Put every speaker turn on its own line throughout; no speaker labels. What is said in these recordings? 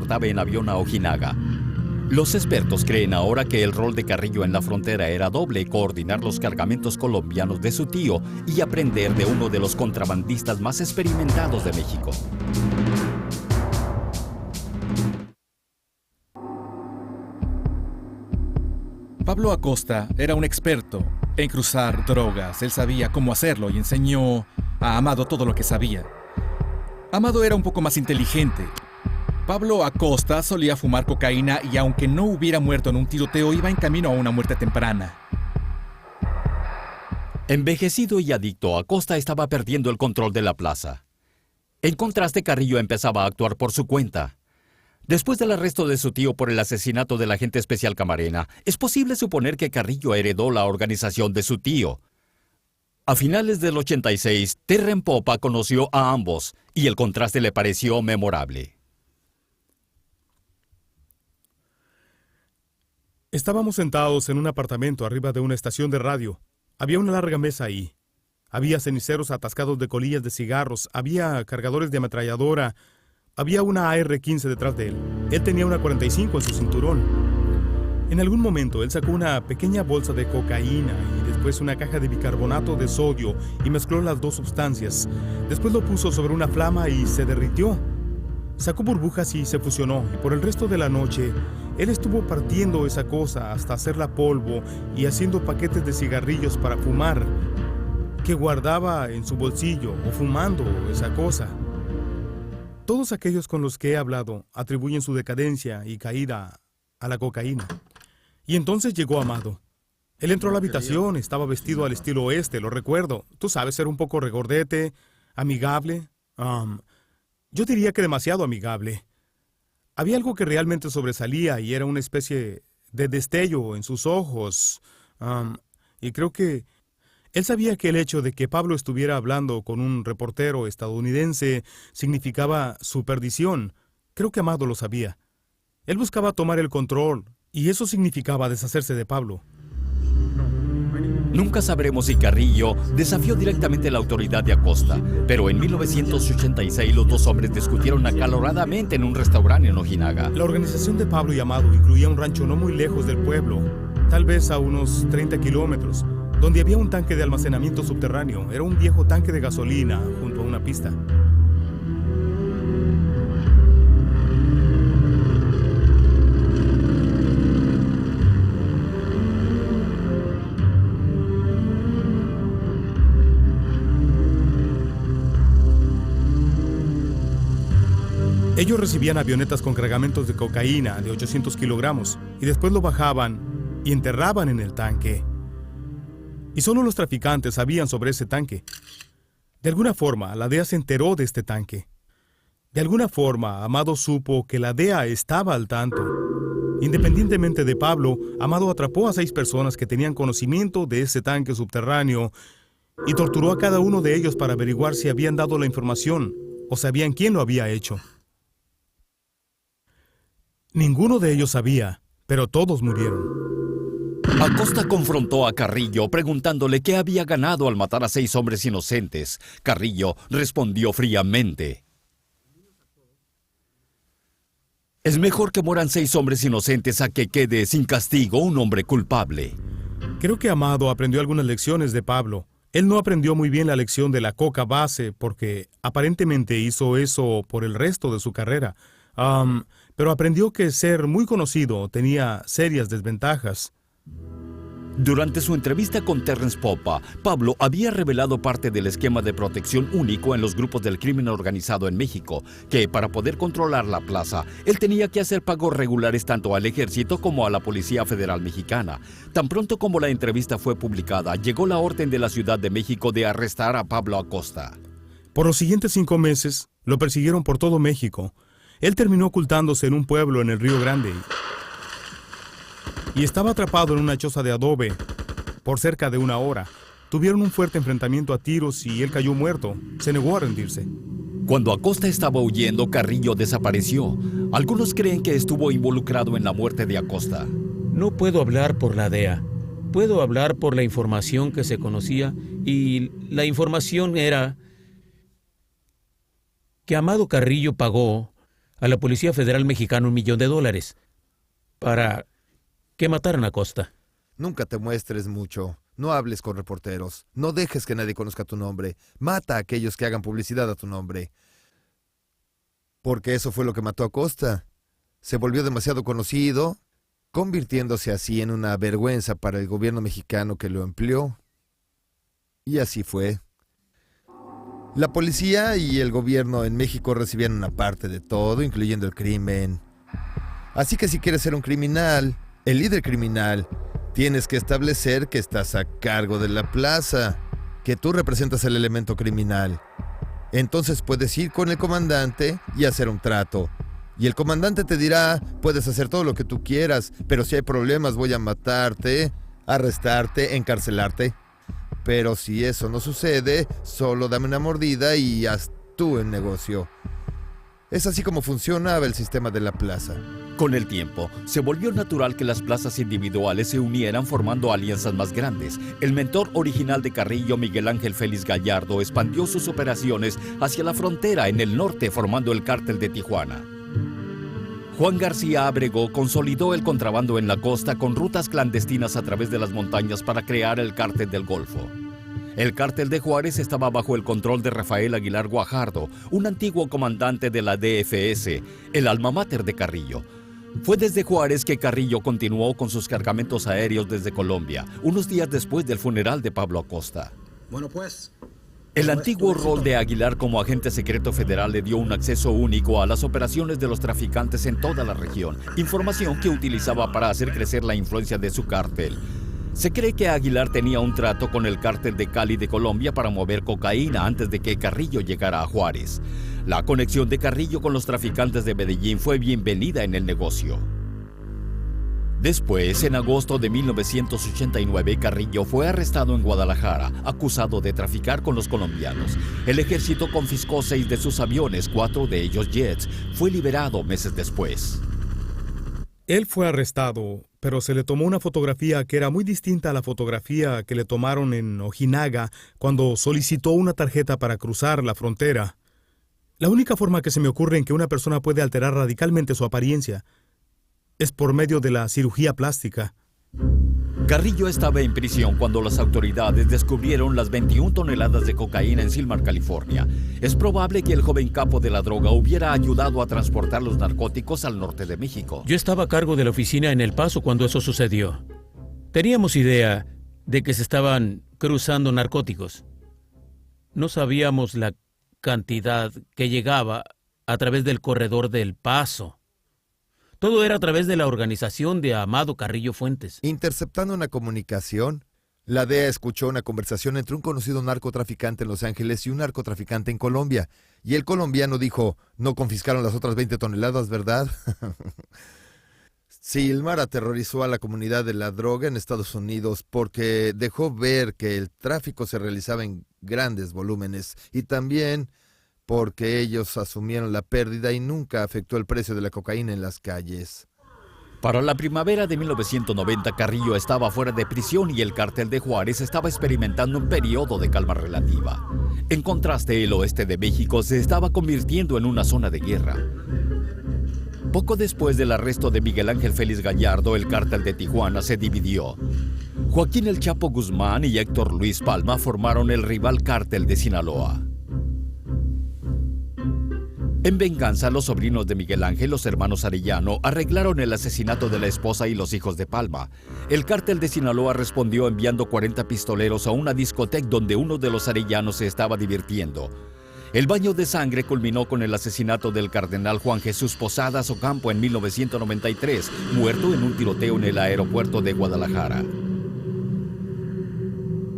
transportaba en avión a Ojinaga. Los expertos creen ahora que el rol de Carrillo en la frontera era doble: coordinar los cargamentos colombianos de su tío y aprender de uno de los contrabandistas más experimentados de México.
Pablo Acosta era un experto en cruzar drogas. Él sabía cómo hacerlo y enseñó a Amado todo lo que sabía. Amado era un poco más inteligente. Pablo Acosta solía fumar cocaína y aunque no hubiera muerto en un tiroteo, iba en camino a una muerte temprana.
Envejecido y adicto, Acosta estaba perdiendo el control de la plaza. En contraste, Carrillo empezaba a actuar por su cuenta. Después del arresto de su tío por el asesinato del agente especial Camarena, es posible suponer que Carrillo heredó la organización de su tío. A finales del 86, Terren Popa conoció a ambos y el contraste le pareció memorable.
Estábamos sentados en un apartamento arriba de una estación de radio. Había una larga mesa ahí. Había ceniceros atascados de colillas de cigarros, había cargadores de ametralladora, había una AR-15 detrás de él. Él tenía una 45 en su cinturón. En algún momento, él sacó una pequeña bolsa de cocaína y después una caja de bicarbonato de sodio y mezcló las dos sustancias. Después lo puso sobre una flama y se derritió. Sacó burbujas y se fusionó. Y por el resto de la noche, él estuvo partiendo esa cosa hasta hacerla polvo y haciendo paquetes de cigarrillos para fumar, que guardaba en su bolsillo o fumando esa cosa. Todos aquellos con los que he hablado atribuyen su decadencia y caída a la cocaína. Y entonces llegó Amado. Él entró a la habitación, estaba vestido al estilo oeste, lo recuerdo. Tú sabes, era un poco regordete, amigable. Yo diría que demasiado amigable. Había algo que realmente sobresalía y era una especie de destello en sus ojos. Y creo que él sabía que el hecho de que Pablo estuviera hablando con un reportero estadounidense significaba su perdición. Creo que Amado lo sabía. Él buscaba tomar el control, y eso significaba deshacerse de Pablo.
Nunca sabremos si Carrillo desafió directamente la autoridad de Acosta, pero en 1986 los dos hombres discutieron acaloradamente en un restaurante en Ojinaga.
La organización de Pablo y Amado incluía un rancho no muy lejos del pueblo, tal vez a unos 30 kilómetros, donde había un tanque de almacenamiento subterráneo. Era un viejo tanque de gasolina junto a una pista. Ellos recibían avionetas con cargamentos de cocaína de 800 kilogramos y después lo bajaban y enterraban en el tanque. Y solo los traficantes sabían sobre ese tanque. De alguna forma, la DEA se enteró de este tanque. De alguna forma, Amado supo que la DEA estaba al tanto. Independientemente de Pablo, Amado atrapó a 6 personas que tenían conocimiento de ese tanque subterráneo y torturó a cada uno de ellos para averiguar si habían dado la información o sabían quién lo había hecho. Ninguno de ellos sabía, pero todos murieron.
Acosta confrontó a Carrillo preguntándole qué había ganado al matar a 6 hombres inocentes. Carrillo respondió fríamente: es mejor que mueran 6 hombres inocentes a que quede sin castigo un hombre culpable.
Creo que Amado aprendió algunas lecciones de Pablo. Él no aprendió muy bien la lección de la coca base porque aparentemente hizo eso por el resto de su carrera. Pero aprendió que ser muy conocido tenía serias desventajas.
Durante su entrevista con Terrence Popa, Pablo había revelado parte del esquema de protección único en los grupos del crimen organizado en México, que para poder controlar la plaza, él tenía que hacer pagos regulares tanto al ejército como a la Policía Federal Mexicana. Tan pronto como la entrevista fue publicada, llegó la orden de la Ciudad de México de arrestar a Pablo Acosta.
Por los siguientes 5 meses, lo persiguieron por todo México. Él terminó ocultándose en un pueblo en el Río Grande y estaba atrapado en una choza de adobe por cerca de 1 hora. Tuvieron un fuerte enfrentamiento a tiros y él cayó muerto. Se negó a rendirse.
Cuando Acosta estaba huyendo, Carrillo desapareció. Algunos creen que estuvo involucrado en la muerte de Acosta.
No puedo hablar por la DEA. Puedo hablar por la información que se conocía, y la información era que Amado Carrillo pagó a la Policía Federal Mexicana $1,000,000 para que mataran a Acosta.
Nunca te muestres mucho. No hables con reporteros. No dejes que nadie conozca tu nombre. Mata a aquellos que hagan publicidad a tu nombre. Porque eso fue lo que mató a Acosta. Se volvió demasiado conocido, convirtiéndose así en una vergüenza para el gobierno mexicano que lo empleó. Y así fue. La policía y el gobierno en México recibían una parte de todo, incluyendo el crimen. Así que si quieres ser un criminal, el líder criminal, tienes que establecer que estás a cargo de la plaza, que tú representas el elemento criminal. Entonces puedes ir con el comandante y hacer un trato. Y el comandante te dirá, puedes hacer todo lo que tú quieras, pero si hay problemas voy a matarte, arrestarte, encarcelarte. Pero si eso no sucede, solo dame una mordida y haz tú el negocio. Es así como funcionaba el sistema de la plaza.
Con el tiempo, se volvió natural que las plazas individuales se unieran formando alianzas más grandes. El mentor original de Carrillo, Miguel Ángel Félix Gallardo, expandió sus operaciones hacia la frontera en el norte, formando el Cártel de Tijuana. Juan García Abrego consolidó el contrabando en la costa con rutas clandestinas a través de las montañas para crear el Cártel del Golfo. El Cártel de Juárez estaba bajo el control de Rafael Aguilar Guajardo, un antiguo comandante de la DFS, el alma mater de Carrillo. Fue desde Juárez que Carrillo continuó con sus cargamentos aéreos desde Colombia, unos días después del funeral de Pablo Acosta.
Bueno, pues...
El antiguo rol de Aguilar como agente secreto federal le dio un acceso único a las operaciones de los traficantes en toda la región, información que utilizaba para hacer crecer la influencia de su cártel. Se cree que Aguilar tenía un trato con el cártel de Cali de Colombia para mover cocaína antes de que Carrillo llegara a Juárez. La conexión de Carrillo con los traficantes de Medellín fue bienvenida en el negocio. Después, en agosto de 1989, Carrillo fue arrestado en Guadalajara, acusado de traficar con los colombianos. El ejército confiscó 6 de sus aviones, 4 de ellos jets. Fue liberado meses después.
Él fue arrestado, pero se le tomó una fotografía que era muy distinta a la fotografía que le tomaron en Ojinaga cuando solicitó una tarjeta para cruzar la frontera. La única forma que se me ocurre en que una persona puede alterar radicalmente su apariencia es por medio de la cirugía plástica.
Carrillo estaba en prisión cuando las autoridades descubrieron las 21 toneladas de cocaína en Silmar, California. Es probable que el joven capo de la droga hubiera ayudado a transportar los narcóticos al norte de México.
Yo estaba a cargo de la oficina en El Paso cuando eso sucedió. Teníamos idea de que se estaban cruzando narcóticos. No sabíamos la cantidad que llegaba a través del corredor del Paso. Todo era a través de la organización de Amado Carrillo Fuentes.
Interceptando una comunicación, la DEA escuchó una conversación entre un conocido narcotraficante en Los Ángeles y un narcotraficante en Colombia. Y el colombiano dijo, no confiscaron las otras 20 toneladas, ¿verdad? Silmar aterrorizó a la comunidad de la droga en Estados Unidos porque dejó ver que el tráfico se realizaba en grandes volúmenes y también porque ellos asumieron la pérdida y nunca afectó el precio de la cocaína en las calles.
Para la primavera de 1990, Carrillo estaba fuera de prisión y el cártel de Juárez estaba experimentando un periodo de calma relativa. En contraste, el oeste de México se estaba convirtiendo en una zona de guerra. Poco después del arresto de Miguel Ángel Félix Gallardo, el cártel de Tijuana se dividió. Joaquín El Chapo Guzmán y Héctor Luis Palma formaron el rival cártel de Sinaloa. En venganza, los sobrinos de Miguel Ángel, los hermanos Arellano, arreglaron el asesinato de la esposa y los hijos de Palma. El cártel de Sinaloa respondió enviando 40 pistoleros a una discoteca donde uno de los arellanos se estaba divirtiendo. El baño de sangre culminó con el asesinato del cardenal Juan Jesús Posadas Ocampo en 1993, muerto en un tiroteo en el aeropuerto de Guadalajara.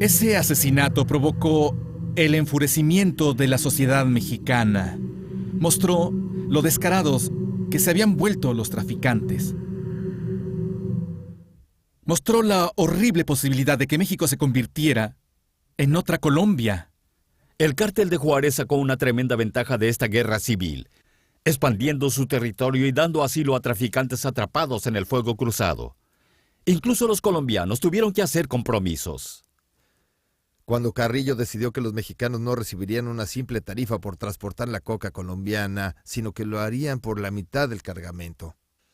Ese asesinato provocó el enfurecimiento de la sociedad mexicana. Mostró lo descarados que se habían vuelto los traficantes. Mostró la horrible posibilidad de que México se convirtiera en otra Colombia.
El cártel de Juárez sacó una tremenda ventaja de esta guerra civil, expandiendo su territorio y dando asilo a traficantes atrapados en el fuego cruzado. Incluso los colombianos tuvieron que hacer compromisos.
Cuando Carrillo decidió que los mexicanos no recibirían una simple tarifa por transportar la coca colombiana, sino que lo harían por la mitad del cargamento.